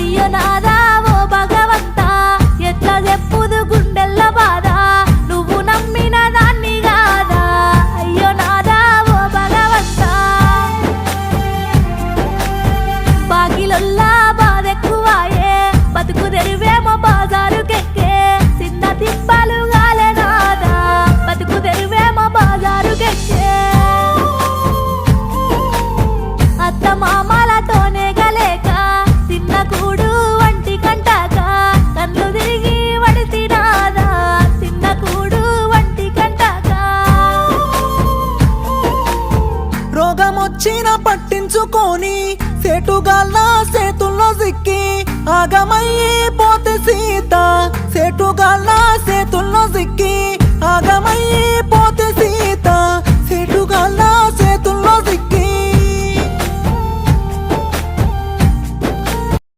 అయ్యో నాదా ఓ భగవంతా ఎట్లా చెప్పుదు గుండెల్ల బాధ నువ్వు నమ్మిన దాన్ని కాదా అయ్యో నాదా ఓ భగవంతా బాకిలొల్లా బాధెక్కువాయే బతుకు తెరువేమో బాజారుకెక్కే చిన్న తిప్పలు గాలే నాదా బతుకు తెరువేమో బాజారుకెక్కే అత్త మామలతోనే గలేక తిన్న కూడు వంటి కంటాక కళ్ళు తిరిగి వడితి నాదా తిన్న కూడు వంటి కంటాక రోగమొచ్చిన పట్టించుకొని సేటుగాళ్ళ సేతుల్లో సిక్కి ఆగమయ్యి పోతే సీత సేటుగాళ్ళ సేతుల్లో సిక్కి ఆగమయ్యి పోతే